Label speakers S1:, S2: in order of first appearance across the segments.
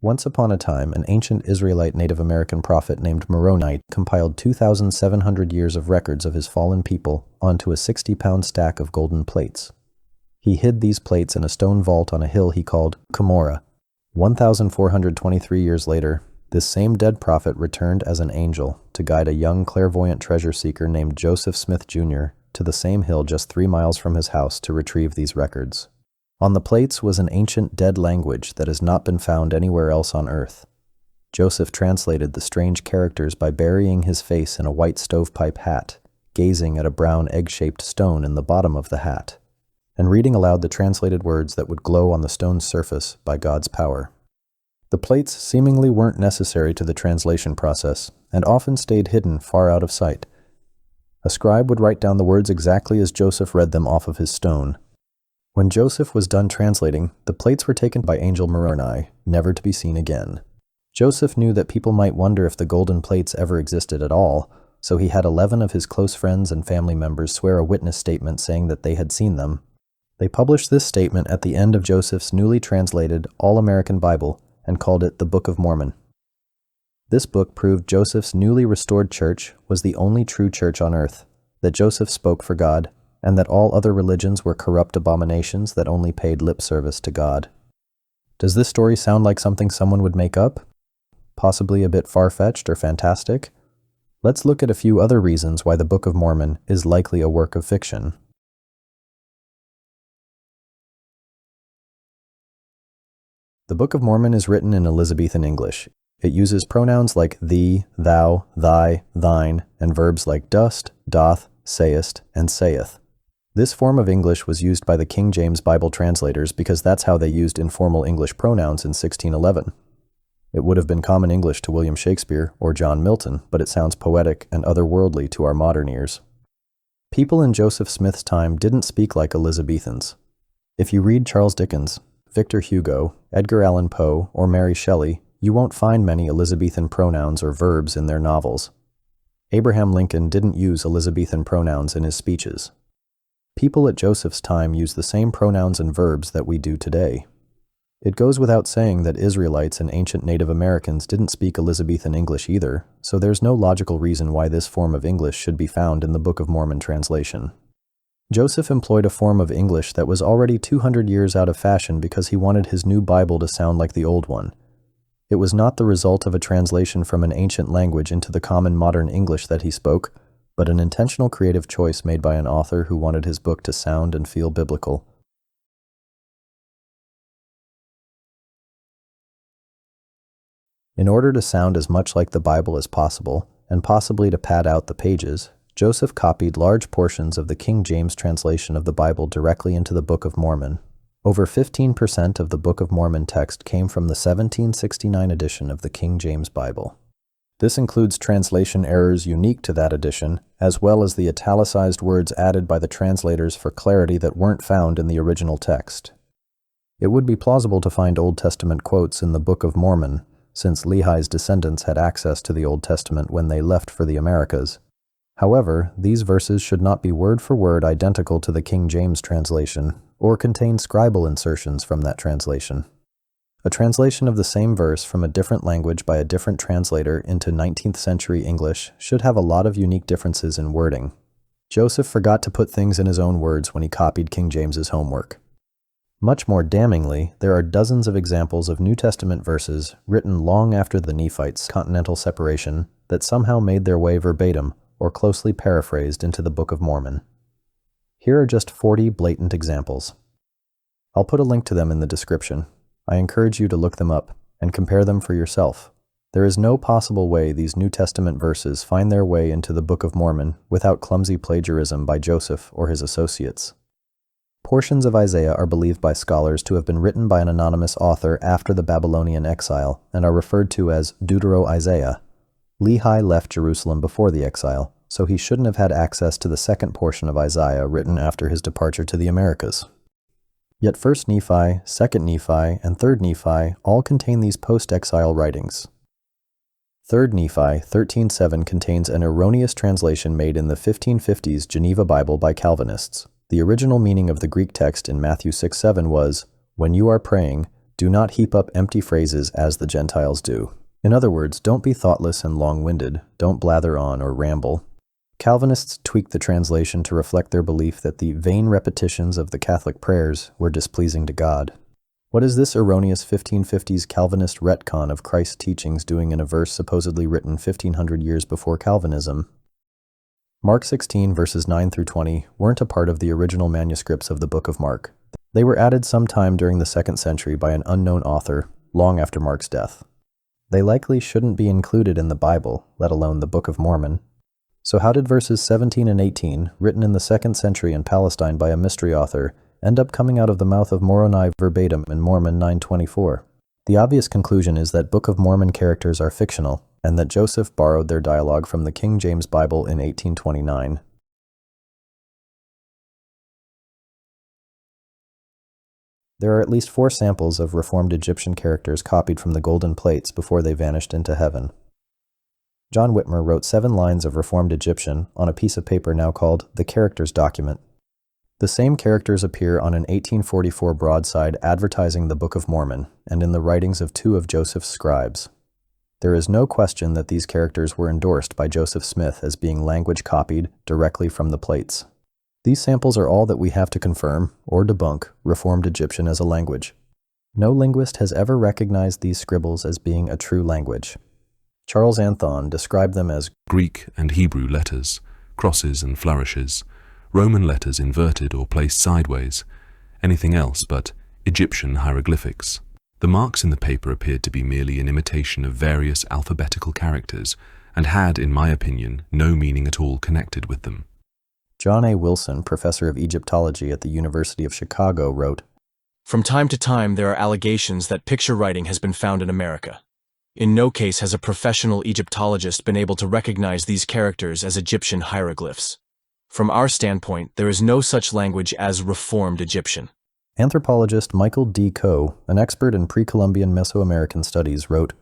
S1: Once upon a time, an ancient Israelite Native American prophet named Moroni compiled 2,700 years of records of his fallen people onto a 60-pound stack of golden plates. He hid these plates in a stone vault on a hill he called Cumorah. 1,423 years later, this same dead prophet returned as an angel to guide a young clairvoyant treasure seeker named Joseph Smith Jr. to the same hill just 3 miles from his house to retrieve these records. On the plates was an ancient dead language that has not been found anywhere else on earth. Joseph translated the strange characters by burying his face in a white stovepipe hat, gazing at a brown egg-shaped stone in the bottom of the hat, and reading aloud the translated words that would glow on the stone's surface by God's power. The plates seemingly weren't necessary to the translation process, and often stayed hidden far out of sight. A scribe would write down the words exactly as Joseph read them off of his stone. When Joseph was done translating, the plates were taken by Angel Moroni, never to be seen again. Joseph knew that people might wonder if the golden plates ever existed at all, so he had 11 of his close friends and family members swear a witness statement saying that they had seen them. They published this statement at the end of Joseph's newly translated All-American Bible and called it the Book of Mormon. This book proved Joseph's newly restored church was the only true church on earth, that Joseph spoke for God, and that all other religions were corrupt abominations that only paid lip service to God. Does this story sound like something someone would make up? Possibly a bit far-fetched or fantastic? Let's look at a few other reasons why the Book of Mormon is likely a work of fiction. The Book of Mormon is written in Elizabethan English. It uses pronouns like thee, thou, thy, thine, and verbs like dost, doth, sayest, and saith. This form of English was used by the King James Bible translators because that's how they used informal English pronouns in 1611. It would have been common English to William Shakespeare or John Milton, but it sounds poetic and otherworldly to our modern ears. People in Joseph Smith's time didn't speak like Elizabethans. If you read Charles Dickens, Victor Hugo, Edgar Allan Poe, or Mary Shelley, you won't find many Elizabethan pronouns or verbs in their novels. Abraham Lincoln didn't use Elizabethan pronouns in his speeches. People at Joseph's time used the same pronouns and verbs that we do today. It goes without saying that Israelites and ancient Native Americans didn't speak Elizabethan English either, so there's no logical reason why this form of English should be found in the Book of Mormon translation. Joseph employed a form of English that was already 200 years out of fashion because he wanted his new Bible to sound like the old one. It was not the result of a translation from an ancient language into the common modern English that he spoke, but an intentional creative choice made by an author who wanted his book to sound and feel biblical. In order to sound as much like the Bible as possible, and possibly to pad out the pages, Joseph copied large portions of the King James translation of the Bible directly into the Book of Mormon. Over 15% of the Book of Mormon text came from the 1769 edition of the King James Bible. This includes translation errors unique to that edition, as well as the italicized words added by the translators for clarity that weren't found in the original text. It would be plausible to find Old Testament quotes in the Book of Mormon, since Lehi's descendants had access to the Old Testament when they left for the Americas. However, these verses should not be word for word identical to the King James translation, or contain scribal insertions from that translation. A translation of the same verse from a different language by a different translator into 19th century English should have a lot of unique differences in wording. Joseph forgot to put things in his own words when he copied King James's homework. Much more damningly, there are dozens of examples of New Testament verses written long after the Nephites' continental separation that somehow made their way verbatim or closely paraphrased into the Book of Mormon. Here are just 40 blatant examples. I'll put a link to them in the description. I encourage you to look them up and compare them for yourself. There is no possible way these New Testament verses find their way into the Book of Mormon without clumsy plagiarism by Joseph or his associates. Portions of Isaiah are believed by scholars to have been written by an anonymous author after the Babylonian exile and are referred to as Deutero-Isaiah. Lehi left Jerusalem before the exile, so he shouldn't have had access to the second portion of Isaiah written after his departure to the Americas. Yet 1st Nephi, 2nd Nephi, and 3rd Nephi all contain these post-exile writings. 3rd Nephi 13:7 contains an erroneous translation made in the 1550s Geneva Bible by Calvinists. The original meaning of the Greek text in Matthew 6:7 was, "When you are praying, Do not heap up empty phrases as the Gentiles do. In other words, don't be thoughtless and long-winded, don't blather on or ramble. Calvinists tweaked the translation to reflect their belief that the vain repetitions of the Catholic prayers were displeasing to God. What is this erroneous 1550s Calvinist retcon of Christ's teachings doing in a verse supposedly written 1500 years before Calvinism? Mark 16 verses 9 through 20 weren't a part of the original manuscripts of the Book of Mark. They were added sometime during the 2nd century by an unknown author, long after Mark's death. They likely shouldn't be included in the Bible, let alone the Book of Mormon. So how did verses 17 and 18, written in the 2nd century in Palestine by a mystery author, end up coming out of the mouth of Moroni verbatim in Mormon 9:24? The obvious conclusion is that Book of Mormon characters are fictional, and that Joseph borrowed their dialogue from the King James Bible in 1829. There are at least 4 samples of Reformed Egyptian characters copied from the golden plates before they vanished into heaven. John Whitmer wrote 7 lines of Reformed Egyptian on a piece of paper now called the Characters Document. The same characters appear on an 1844 broadside advertising the Book of Mormon and in the writings of 2 of Joseph's scribes. There is no question that these characters were endorsed by Joseph Smith as being language copied directly from the plates. These samples are all that we have to confirm, or debunk, Reformed Egyptian as a language. No linguist has ever recognized these scribbles as being a true language. Charles Anthon described them as
S2: Greek and Hebrew letters, crosses and flourishes, Roman letters inverted or placed sideways, anything else but Egyptian hieroglyphics. The marks in the paper appeared to be merely an imitation of various alphabetical characters and had, in my opinion, no meaning at all connected with them.
S1: John A. Wilson, professor of Egyptology at the University of Chicago, wrote,
S3: "From time to time there are allegations that picture writing has been found in America. In no case has a professional Egyptologist been able to recognize these characters as Egyptian hieroglyphs. From our standpoint, there is no such language as Reformed Egyptian."
S1: Anthropologist Michael D. Coe, an expert in pre-Columbian Mesoamerican studies, wrote,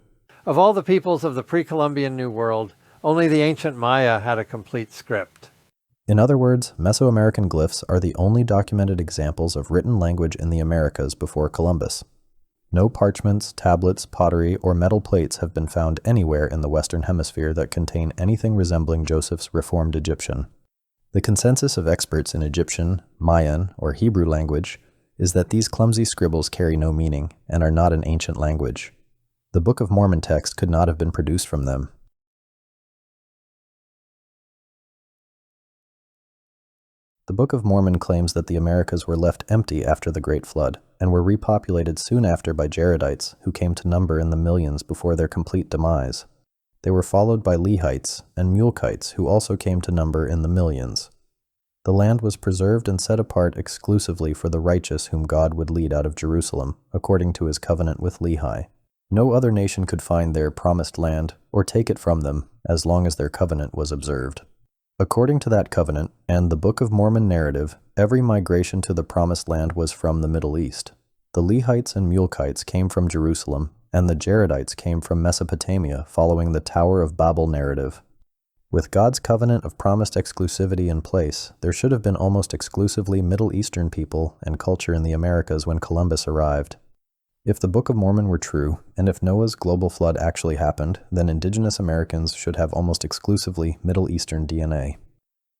S4: "Of all the peoples of the pre-Columbian New World, only the ancient Maya had a complete script."
S1: In other words, Mesoamerican glyphs are the only documented examples of written language in the Americas before Columbus. No parchments, tablets, pottery, or metal plates have been found anywhere in the Western Hemisphere that contain anything resembling Joseph's Reformed Egyptian. The consensus of experts in Egyptian, Mayan, or Hebrew language is that these clumsy scribbles carry no meaning and are not an ancient language. The Book of Mormon text could not have been produced from them. The Book of Mormon claims that the Americas were left empty after the Great Flood and were repopulated soon after by Jaredites, who came to number in the millions before their complete demise. They were followed by Lehites and Mulekites, who also came to number in the millions. The land was preserved and set apart exclusively for the righteous whom God would lead out of Jerusalem, according to his covenant with Lehi. No other nation could find their promised land or take it from them as long as their covenant was observed. According to that covenant and the Book of Mormon narrative, every migration to the Promised Land was from the Middle East. The Lehites and Mulekites came from Jerusalem, and the Jaredites came from Mesopotamia following the Tower of Babel narrative. With God's covenant of promised exclusivity in place, there should have been almost exclusively Middle Eastern people and culture in the Americas when Columbus arrived. If the Book of Mormon were true, and if Noah's global flood actually happened, then indigenous Americans should have almost exclusively Middle Eastern DNA.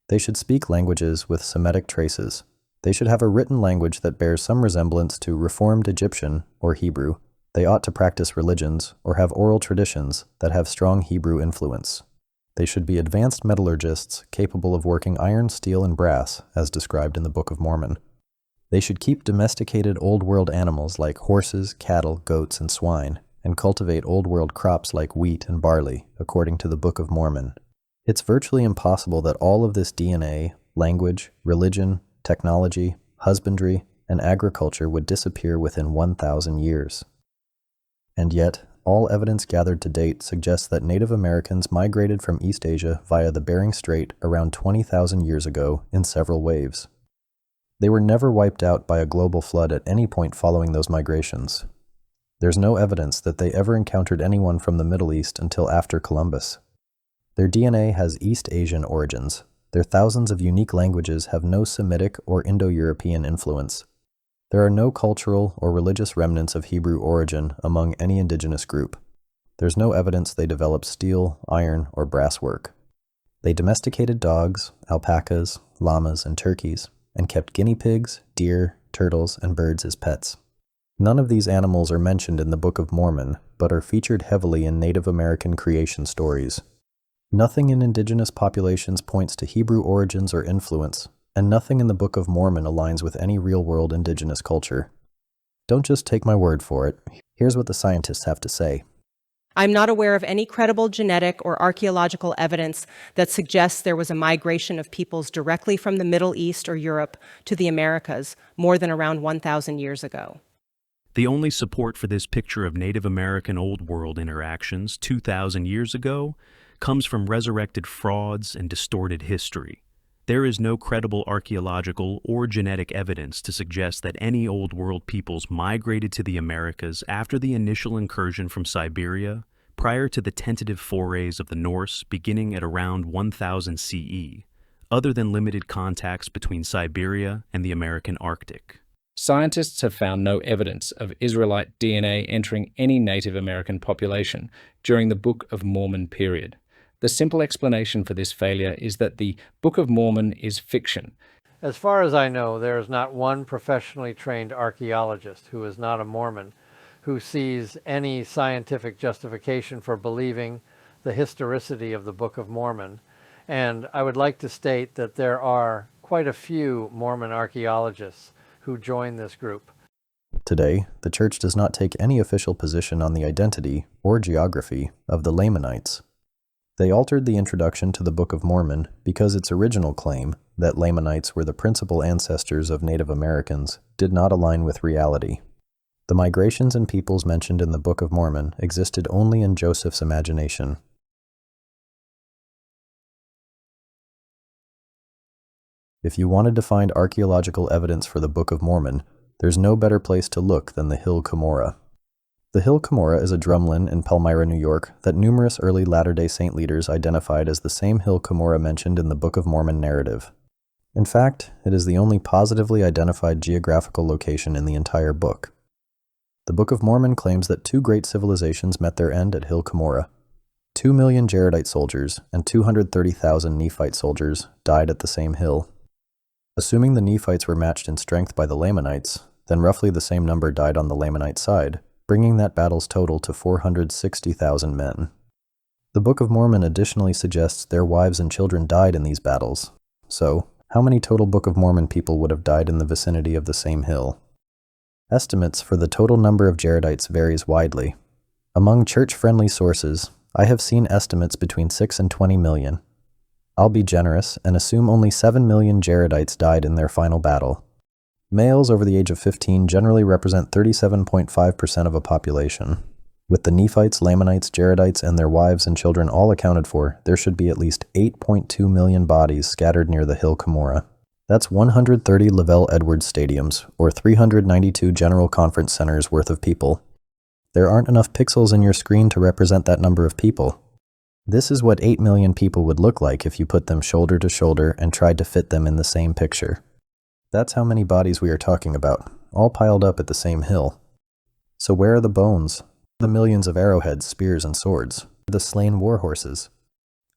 S1: They should speak languages with Semitic traces. They should have a written language that bears some resemblance to Reformed Egyptian or Hebrew. They ought to practice religions or have oral traditions that have strong Hebrew influence. They should be advanced metallurgists capable of working iron, steel, and brass, as described in the Book of Mormon. They should keep domesticated Old World animals like horses, cattle, goats, and swine, and cultivate Old World crops like wheat and barley, according to the Book of Mormon. It's virtually impossible that all of this DNA, language, religion, technology, husbandry, and agriculture would disappear within 1,000 years. And yet, all evidence gathered to date suggests that Native Americans migrated from East Asia via the Bering Strait around 20,000 years ago in several waves. They were never wiped out by a global flood at any point following those migrations. There's no evidence that they ever encountered anyone from the Middle East until after Columbus. Their DNA has East Asian origins. Their thousands of unique languages have no Semitic or Indo-European influence. There are no cultural or religious remnants of Hebrew origin among any indigenous group. There's no evidence they developed steel, iron, or brass work. They domesticated dogs, alpacas, llamas, and turkeys, and kept guinea pigs, deer, turtles, and birds as pets. None of these animals are mentioned in the Book of Mormon, but are featured heavily in Native American creation stories. Nothing in indigenous populations points to Hebrew origins or influence, and nothing in the Book of Mormon aligns with any real-world indigenous culture. Don't just take my word for it. Here's what the scientists have to say.
S5: I'm not aware of any credible genetic or archaeological evidence that suggests there was a migration of peoples directly from the Middle East or Europe to the Americas more than around 1,000 years ago.
S6: The only support for this picture of Native American Old World interactions 2,000 years ago comes from resurrected frauds and distorted history. There is no credible archaeological or genetic evidence to suggest that any Old World peoples migrated to the Americas after the initial incursion from Siberia, prior to the tentative forays of the Norse beginning at around 1000 CE, other than limited contacts between Siberia and the American Arctic.
S7: Scientists have found no evidence of Israelite DNA entering any Native American population during the Book of Mormon period. The simple explanation for this failure is that the Book of Mormon is fiction.
S4: As far as I know, there is not one professionally trained archaeologist who is not a Mormon who sees any scientific justification for believing the historicity of the Book of Mormon. And I would like to state that there are quite a few Mormon archaeologists who join this group.
S1: Today, the Church does not take any official position on the identity or geography of the Lamanites. They altered the introduction to the Book of Mormon because its original claim that Lamanites were the principal ancestors of Native Americans did not align with reality. The migrations and peoples mentioned in the Book of Mormon existed only in Joseph's imagination. If you wanted to find archaeological evidence for the Book of Mormon, there's no better place to look than the hill Cumorah. The hill Cumorah is a drumlin in Palmyra, New York, that numerous early Latter-day Saint leaders identified as the same hill Cumorah mentioned in the Book of Mormon narrative. In fact, it is the only positively identified geographical location in the entire book. The Book of Mormon claims that two great civilizations met their end at hill Cumorah. 2 million Jaredite soldiers and 230,000 Nephite soldiers died at the same hill. Assuming the Nephites were matched in strength by the Lamanites, then roughly the same number died on the Lamanite side, bringing that battle's total to 460,000 men. The Book of Mormon additionally suggests their wives and children died in these battles. So, how many total Book of Mormon people would have died in the vicinity of the same hill? Estimates for the total number of Jaredites varies widely. Among church-friendly sources, I have seen estimates between 6 and 20 million. I'll be generous and assume only 7 million Jaredites died in their final battle. Males over the age of 15 generally represent 37.5% of a population. With the Nephites, Lamanites, Jaredites, and their wives and children all accounted for, there should be at least 8.2 million bodies scattered near the hill Cumorah. That's 130 Lavelle Edwards stadiums, or 392 General Conference Centers worth of people. There aren't enough pixels in your screen to represent that number of people. This is what 8 million people would look like if you put them shoulder to shoulder and tried to fit them in the same picture. That's how many bodies we are talking about, all piled up at the same hill. So where are the bones? The millions of arrowheads, spears, and swords? The slain war horses?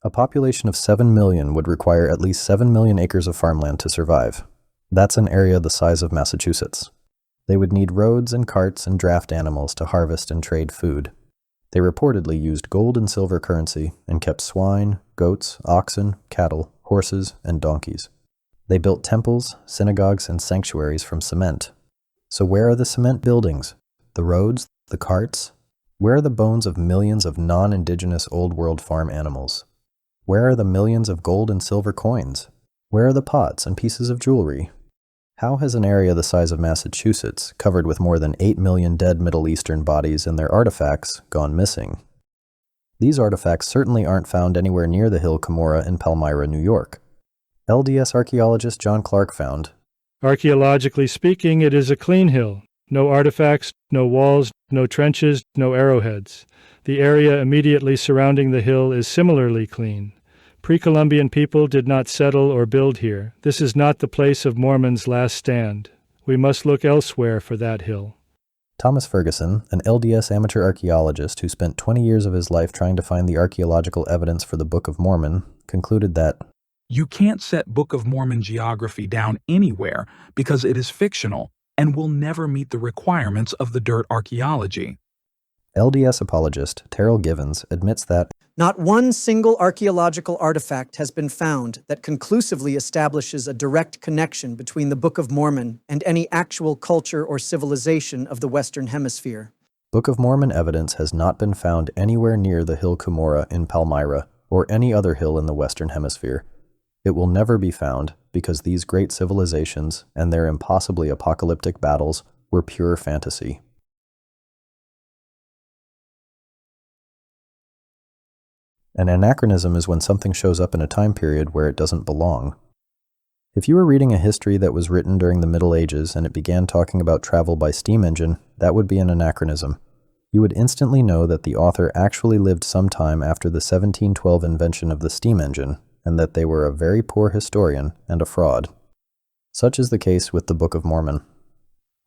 S1: A population of 7 million would require at least 7 million acres of farmland to survive. That's an area the size of Massachusetts. They would need roads and carts and draft animals to harvest and trade food. They reportedly used gold and silver currency and kept swine, goats, oxen, cattle, horses, and donkeys. They built temples, synagogues, and sanctuaries from cement. So where are the cement buildings? The roads? The carts? Where are the bones of millions of non-indigenous Old World farm animals? Where are the millions of gold and silver coins? Where are the pots and pieces of jewelry? How has an area the size of Massachusetts, covered with more than 8 million dead Middle Eastern bodies and their artifacts, gone missing? These artifacts certainly aren't found anywhere near the hill Cumorah in Palmyra, New York. LDS archaeologist John Clark found,
S8: "Archaeologically speaking, it is a clean hill. No artifacts, no walls, no trenches, no arrowheads. The area immediately surrounding the hill is similarly clean. Pre-Columbian people did not settle or build here. This is not the place of Mormon's last stand. We must look elsewhere for that hill.
S1: Thomas Ferguson, an LDS amateur archaeologist who spent 20 years of his life trying to find the archaeological evidence for the Book of Mormon, concluded that
S9: you can't set Book of Mormon geography down anywhere because it is fictional and will never meet the requirements of the dirt archaeology.
S1: LDS apologist Terrell Givens admits that
S10: not one single archaeological artifact has been found that conclusively establishes a direct connection between the Book of Mormon and any actual culture or civilization of the Western Hemisphere.
S1: Book of Mormon evidence has not been found anywhere near the hill Cumorah in Palmyra or any other hill in the Western Hemisphere. It will never be found because these great civilizations and their impossibly apocalyptic battles were pure fantasy. An anachronism is when something shows up in a time period where it doesn't belong. If you were reading a history that was written during the Middle Ages and it began talking about travel by steam engine, that would be an anachronism. You would instantly know that the author actually lived sometime after the 1712 invention of the steam engine, and that they were a very poor historian and a fraud. Such is the case with the Book of Mormon.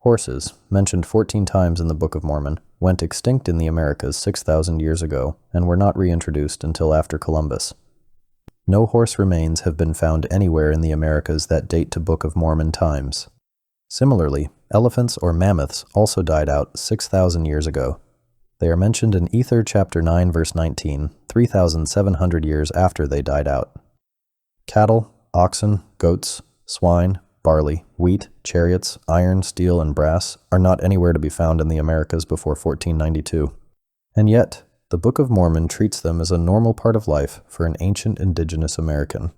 S1: Horses, mentioned 14 times in the Book of Mormon, went extinct in the Americas 6,000 years ago and were not reintroduced until after Columbus. No horse remains have been found anywhere in the Americas that date to Book of Mormon times. Similarly, elephants or mammoths also died out 6,000 years ago. They are mentioned in Ether chapter 9 verse 19, 3,700 years after they died out. Cattle, oxen, goats, swine, barley, wheat, chariots, iron, steel, and brass are not anywhere to be found in the Americas before 1492. And yet, the Book of Mormon treats them as a normal part of life for an ancient indigenous American.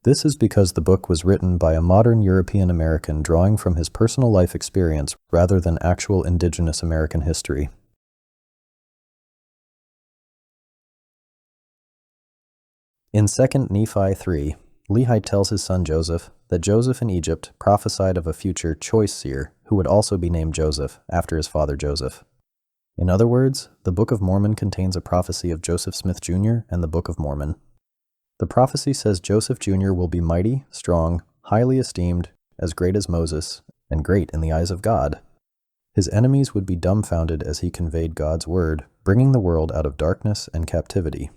S1: This is because the book was written by a modern European American drawing from his personal life experience rather than actual indigenous American history. In 2 Nephi 3, Lehi tells his son Joseph that Joseph in Egypt prophesied of a future choice seer who would also be named Joseph after his father Joseph. In other words, the Book of Mormon contains a prophecy of Joseph Smith Jr. and the Book of Mormon. The prophecy says Joseph Jr. will be mighty, strong, highly esteemed, as great as Moses, and great in the eyes of God. His enemies would be dumbfounded as he conveyed God's word, bringing the world out of darkness and captivity.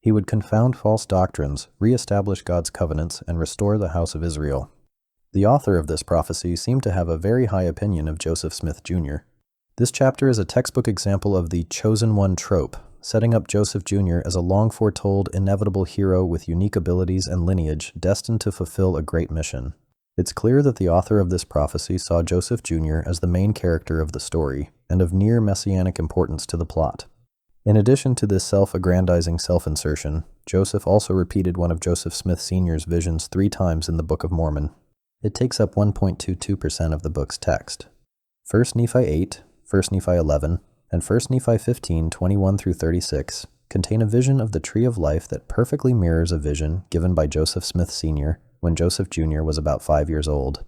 S1: He would confound false doctrines, re-establish God's covenants, and restore the house of Israel. The author of this prophecy seemed to have a very high opinion of Joseph Smith Jr. This chapter is a textbook example of the chosen one trope, setting up Joseph Jr. as a long-foretold, inevitable hero with unique abilities and lineage destined to fulfill a great mission. It's clear that the author of this prophecy saw Joseph Jr. as the main character of the story, and of near messianic importance to the plot. In addition to this self-aggrandizing self-insertion, Joseph also repeated one of Joseph Smith Sr.'s visions 3 times in the Book of Mormon. It takes up 1.22% of the book's text. 1 Nephi 8, 1 Nephi 11, and 1 Nephi 15, 21 through 36 contain a vision of the tree of life that perfectly mirrors a vision given by Joseph Smith Sr. when Joseph Jr. was about 5 years old.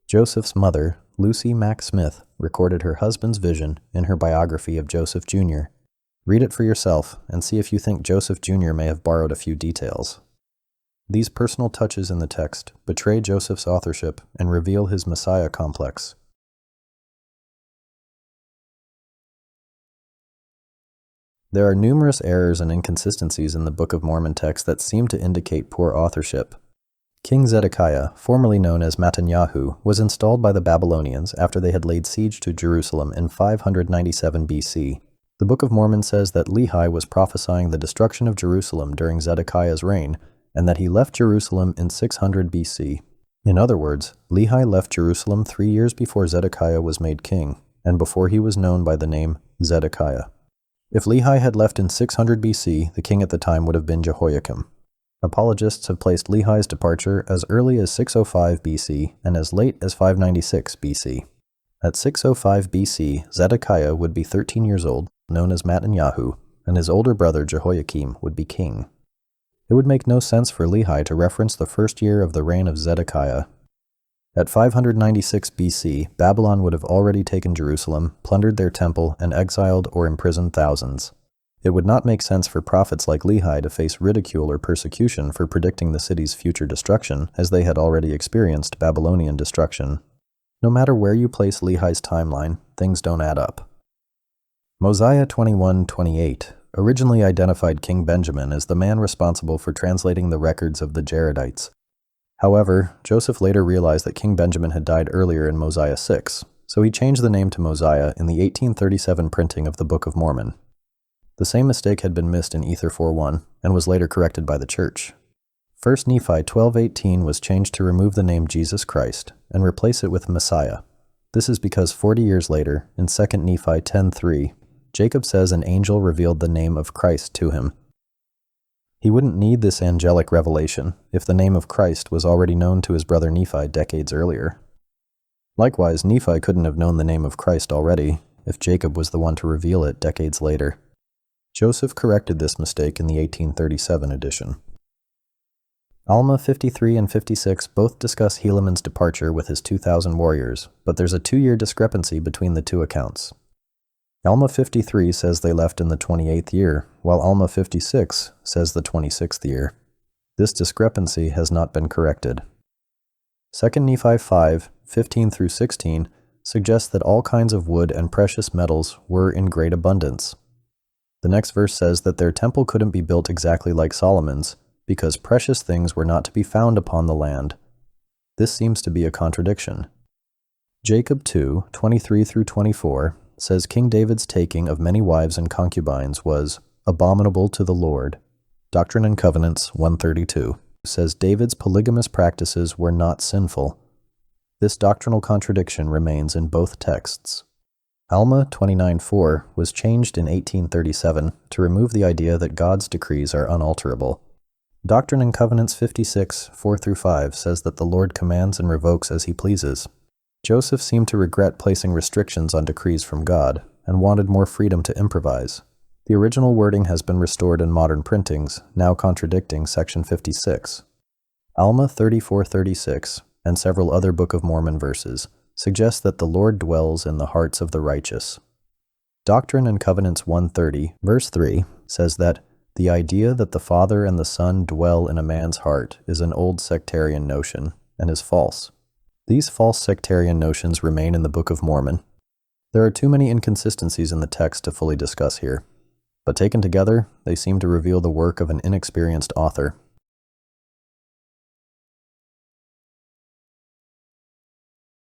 S1: Joseph's mother, Lucy Mack Smith, recorded her husband's vision in her biography of Joseph Jr. Read it for yourself and see if you think Joseph Jr. may have borrowed a few details. These personal touches in the text betray Joseph's authorship and reveal his Messiah complex. There are numerous errors and inconsistencies in the Book of Mormon text that seem to indicate poor authorship. King Zedekiah, formerly known as Netanyahu, was installed by the Babylonians after they had laid siege to Jerusalem in 597 BC. The Book of Mormon says that Lehi was prophesying the destruction of Jerusalem during Zedekiah's reign, and that he left Jerusalem in 600 BC. In other words, Lehi left Jerusalem 3 years before Zedekiah was made king, and before he was known by the name Zedekiah. If Lehi had left in 600 BC, the king at the time would have been Jehoiakim. Apologists have placed Lehi's departure as early as 605 BC and as late as 596 BC. At 605 BC, Zedekiah would be 13 years old, known as Netanyahu, and his older brother Jehoiakim would be king. It would make no sense for Lehi to reference the first year of the reign of Zedekiah. At 596 BC, Babylon would have already taken Jerusalem, plundered their temple, and exiled or imprisoned thousands. It would not make sense for prophets like Lehi to face ridicule or persecution for predicting the city's future destruction, as they had already experienced Babylonian destruction. No matter where you place Lehi's timeline, things don't add up. Mosiah 21:28 originally identified King Benjamin as the man responsible for translating the records of the Jaredites. However, Joseph later realized that King Benjamin had died earlier in Mosiah 6, so he changed the name to Mosiah in the 1837 printing of the Book of Mormon. The same mistake had been missed in Ether 4:1 and was later corrected by the church. 1 Nephi 12:18 was changed to remove the name Jesus Christ and replace it with Messiah. This is because 40 years later, in 2 Nephi 10:3, Jacob says an angel revealed the name of Christ to him. He wouldn't need this angelic revelation if the name of Christ was already known to his brother Nephi decades earlier. Likewise, Nephi couldn't have known the name of Christ already if Jacob was the one to reveal it decades later. Joseph corrected this mistake in the 1837 edition. Alma 53 and 56 both discuss Helaman's departure with his 2,000 warriors, but there's a 2-year discrepancy between the two accounts. Alma 53 says they left in the 28th year, while Alma 56 says the 26th year. This discrepancy has not been corrected. 2 Nephi 5:15-16 suggests that all kinds of wood and precious metals were in great abundance. The next verse says that their temple couldn't be built exactly like Solomon's, because precious things were not to be found upon the land. This seems to be a contradiction. Jacob 2:23-24 says King David's taking of many wives and concubines was abominable to the Lord. Doctrine and Covenants 132 says David's polygamous practices were not sinful. This doctrinal contradiction remains in both texts. Alma 29:4 was changed in 1837 to remove the idea that God's decrees are unalterable. Doctrine and Covenants 56:4-5 says that the Lord commands and revokes as he pleases. Joseph seemed to regret placing restrictions on decrees from God and wanted more freedom to improvise. The original wording has been restored in modern printings, now contradicting section 56. Alma 34:36 and several other Book of Mormon verses suggest that the Lord dwells in the hearts of the righteous. Doctrine and Covenants 130, verse 3, says that the idea that the Father and the Son dwell in a man's heart is an old sectarian notion and is false. These false sectarian notions remain in the Book of Mormon. There are too many inconsistencies in the text to fully discuss here, but taken together, they seem to reveal the work of an inexperienced author.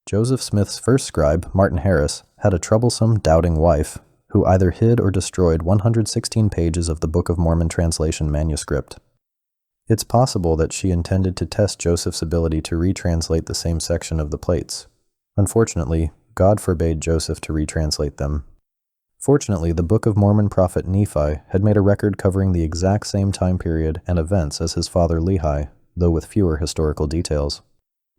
S1: Joseph Smith's first scribe, Martin Harris, had a troublesome, doubting wife who either hid or destroyed 116 pages of the Book of Mormon translation manuscript. It's possible that she intended to test Joseph's ability to retranslate the same section of the plates. Unfortunately, God forbade Joseph to retranslate them. Fortunately, the Book of Mormon prophet Nephi had made a record covering the exact same time period and events as his father Lehi, though with fewer historical details.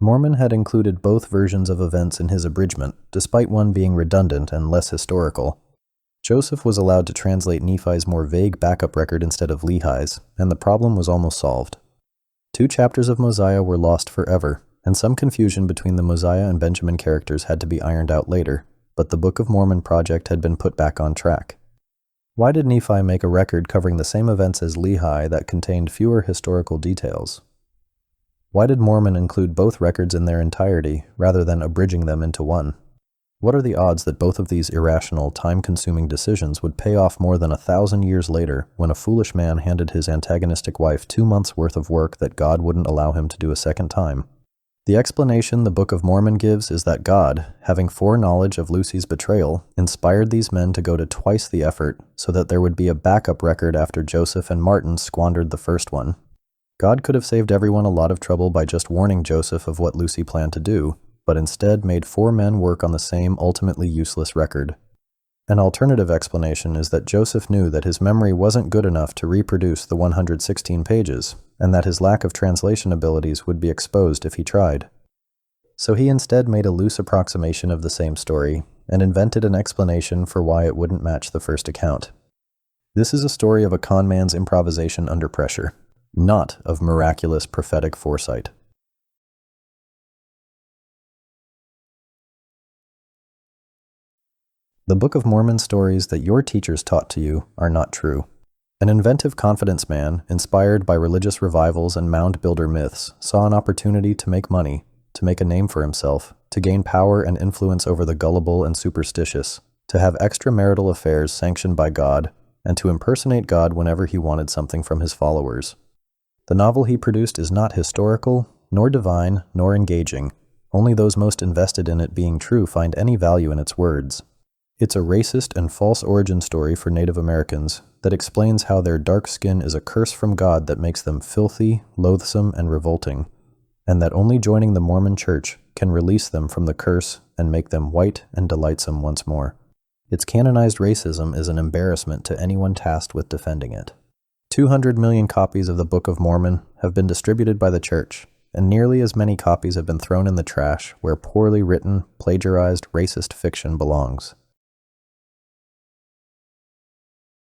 S1: Mormon had included both versions of events in his abridgment, despite one being redundant and less historical. Joseph was allowed to translate Nephi's more vague backup record instead of Lehi's, and the problem was almost solved. 2 chapters of Mosiah were lost forever, and some confusion between the Mosiah and Benjamin characters had to be ironed out later, but the Book of Mormon project had been put back on track. Why did Nephi make a record covering the same events as Lehi that contained fewer historical details? Why did Mormon include both records in their entirety, rather than abridging them into one? What are the odds that both of these irrational, time-consuming decisions would pay off more than 1,000 years later when a foolish man handed his antagonistic wife 2 months' worth of work that God wouldn't allow him to do a second time? The explanation the Book of Mormon gives is that God, having foreknowledge of Lucy's betrayal, inspired these men to go to twice the effort so that there would be a backup record after Joseph and Martin squandered the first one. God could have saved everyone a lot of trouble by just warning Joseph of what Lucy planned to do, but instead made 4 men work on the same ultimately useless record. An alternative explanation is that Joseph knew that his memory wasn't good enough to reproduce the 116 pages, and that his lack of translation abilities would be exposed if he tried. So he instead made a loose approximation of the same story, and invented an explanation for why it wouldn't match the first account. This is a story of a con man's improvisation under pressure, not of miraculous prophetic foresight. The Book of Mormon stories that your teachers taught to you are not true. An inventive confidence man, inspired by religious revivals and mound builder myths, saw an opportunity to make money, to make a name for himself, to gain power and influence over the gullible and superstitious, to have extramarital affairs sanctioned by God, and to impersonate God whenever he wanted something from his followers. The novel he produced is not historical, nor divine, nor engaging. Only those most invested in it being true find any value in its words. It's a racist and false origin story for Native Americans that explains how their dark skin is a curse from God that makes them filthy, loathsome, and revolting, and that only joining the Mormon Church can release them from the curse and make them white and delightsome once more. Its canonized racism is an embarrassment to anyone tasked with defending it. 200 million copies of the Book of Mormon have been distributed by the Church, and nearly as many copies have been thrown in the trash where poorly written, plagiarized, racist fiction belongs.